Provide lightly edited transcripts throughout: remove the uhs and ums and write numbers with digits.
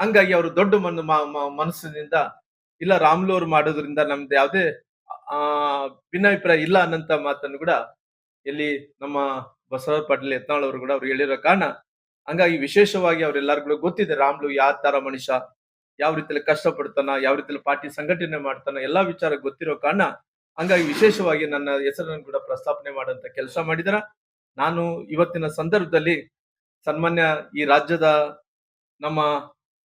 ಹಂಗಾಗಿ ಅವರು ದೊಡ್ಡ ಮನಸ್ಸಿನಿಂದ ಇಲ್ಲ ರಾಮುಲು ಅವ್ರು ಮಾಡೋದ್ರಿಂದ ನಮ್ದು ಯಾವುದೇ ಆ ಭಿನ್ನಾಭಿಪ್ರಾಯ ಇಲ್ಲ ಅನ್ನಂತ ಮಾತನ್ನು ಕೂಡ ಇಲ್ಲಿ ನಮ್ಮ ಬಸವರಾಜ ಪಾಟೀಲ್ ಯತ್ನಾಳ್ ಅವರು ಕೂಡ ಅವ್ರು ಹೇಳಿರೋ ಕಾರಣ ಹಂಗಾಗಿ ವಿಶೇಷವಾಗಿ ಅವ್ರೆಲ್ಲರಿಗೂ ಗೊತ್ತಿದೆ ರಾಮುಲು ಯಾವ ತರ ಮನುಷ್ಯ, ಯಾವ ರೀತಿಯಲ್ಲಿ ಕಷ್ಟ ಪಡ್ತಾನ, ಯಾವ ರೀತಿಯಲ್ಲಿ ಪಾರ್ಟಿ ಸಂಘಟನೆ ಮಾಡ್ತಾನ, ಎಲ್ಲಾ ವಿಚಾರ ಗೊತ್ತಿರೋ ಕಾರಣ ಹಂಗಾಗಿ ವಿಶೇಷವಾಗಿ ನನ್ನ ಹೆಸರನ್ನು ಕೂಡ ಪ್ರಸ್ತಾಪನೆ ಮಾಡುವಂತ ಕೆಲಸ ಮಾಡಿದಾರ. ನಾನು ಇವತ್ತಿನ ಸಂದರ್ಭದಲ್ಲಿ ಸನ್ಮಾನ್ಯ ಈ ರಾಜ್ಯದ ನಮ್ಮ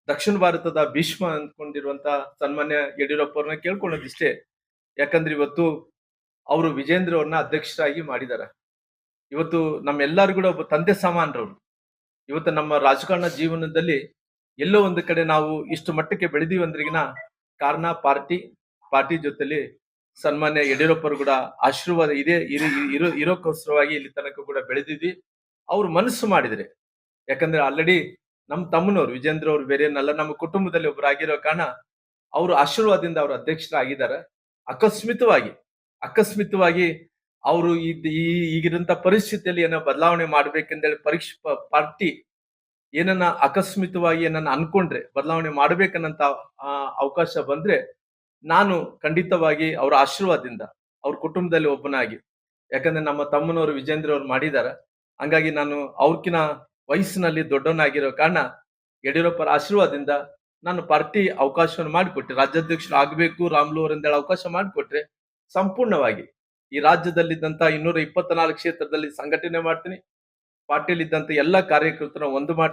ದಕ್ಷಿಣ ಭಾರತದ ಭೀಷ್ಮ ಅಂದ್ಕೊಂಡಿರುವಂತ ಸನ್ಮಾನ್ಯ ಯಡಿಯೂರಪ್ಪ ಅವ್ರನ್ನ ಕೇಳ್ಕೊಳ್ಳೋದಿಷ್ಟೇ. ಯಾಕಂದ್ರೆ ಇವತ್ತು ಅವರು ವಿಜೇಂದ್ರ ಅವ್ರನ್ನ ಅಧ್ಯಕ್ಷರಾಗಿ ಮಾಡಿದ್ದಾರೆ. ಇವತ್ತು ನಮ್ಮೆಲ್ಲರೂ ಕೂಡ ಒಬ್ಬ ತಂದೆ ಸಮಾನರವ್ರು. ಇವತ್ತು ನಮ್ಮ ರಾಜಕಾರಣ ಜೀವನದಲ್ಲಿ ಎಲ್ಲೋ ಒಂದು ಕಡೆ ನಾವು ಇಷ್ಟು ಮಟ್ಟಕ್ಕೆ ಬೆಳೆದೀವಿ ಅಂದ್ರಿಗಿನ ಕಾರಣ ಪಾರ್ಟಿ ಜೊತೆಲಿ ಸನ್ಮಾನ್ಯ ಯಡಿಯೂರಪ್ಪರು ಕೂಡ ಆಶೀರ್ವಾದ ಇದೆ ಇರೋಕ್ಕೋಸ್ಕರವಾಗಿ ಇಲ್ಲಿ ತನಕ ಕೂಡ ಬೆಳೆದಿದ್ವಿ. ಅವ್ರು ಮನಸ್ಸು ಮಾಡಿದ್ರೆ, ಯಾಕಂದ್ರೆ ಆಲ್ರೆಡಿ ನಮ್ಮ ತಮ್ಮನವ್ರು ವಿಜೇಂದ್ರ ಅವ್ರು ಬೇರೆನಲ್ಲ, ನಮ್ಮ ಕುಟುಂಬದಲ್ಲಿ ಒಬ್ಬರಾಗಿರೋ ಕಾರಣ ಅವರು ಆಶೀರ್ವಾದದಿಂದ ಅವರು ಅಧ್ಯಕ್ಷರಾಗಿದ್ದಾರೆ. ಅಕಸ್ಮಿತವಾಗಿ ಅವರು ಈಗಿರಂತ ಪರಿಸ್ಥಿತಿಯಲ್ಲಿ ಏನೋ ಬದಲಾವಣೆ ಮಾಡ್ಬೇಕೆಂದೇಳಿ ಪಾರ್ಟಿ ಏನನ್ನ ಅಕಸ್ಮಿತವಾಗಿ ಏನನ್ನ ಅನ್ಕೊಂಡ್ರೆ ಬದಲಾವಣೆ ಮಾಡ್ಬೇಕನ್ನಂತ ಅವಕಾಶ ಬಂದ್ರೆ ನಾನು ಖಂಡಿತವಾಗಿ ಅವರ ಆಶೀರ್ವಾದದಿಂದ ಅವ್ರ ಕುಟುಂಬದಲ್ಲಿ ಒಬ್ಬನಾಗಿ, ಯಾಕಂದ್ರೆ ನಮ್ಮ ತಮ್ಮನವರು ವಿಜೇಂದ್ರ ಅವ್ರು ಮಾಡಿದ್ದಾರೆ. ಹಂಗಾಗಿ ನಾನು ಅವ್ರಕಿನ ವಯಸ್ಸಿನಲ್ಲಿ ದೊಡ್ಡವನಾಗಿರೋ ಕಾರಣ ಯಡಿಯೂರಪ್ಪರ ಆಶೀರ್ವಾದದಿಂದ ನಾನು ಪಾರ್ಟಿ ಅವಕಾಶವನ್ನು ಮಾಡಿಕೊಟ್ಟೆ. ರಾಜ್ಯಾಧ್ಯಕ್ಷರು ಆಗ್ಬೇಕು ರಾಮುಲು ಅವರಿಂದೇಳಿ ಅವಕಾಶ ಮಾಡಿಕೊಟ್ರೆ ಸಂಪೂರ್ಣವಾಗಿ ಈ ರಾಜ್ಯದಲ್ಲಿದ್ದಂತ 224 ಕ್ಷೇತ್ರದಲ್ಲಿ ಸಂಘಟನೆ ಮಾಡ್ತೀನಿ. ಪಾರ್ಟಿಯಲ್ಲಿ ಇದ್ದಂತ ಎಲ್ಲಾ ಕಾರ್ಯಕರ್ತರನ್ನ ಒಂದು ಮಾಡ್ತೀನಿ.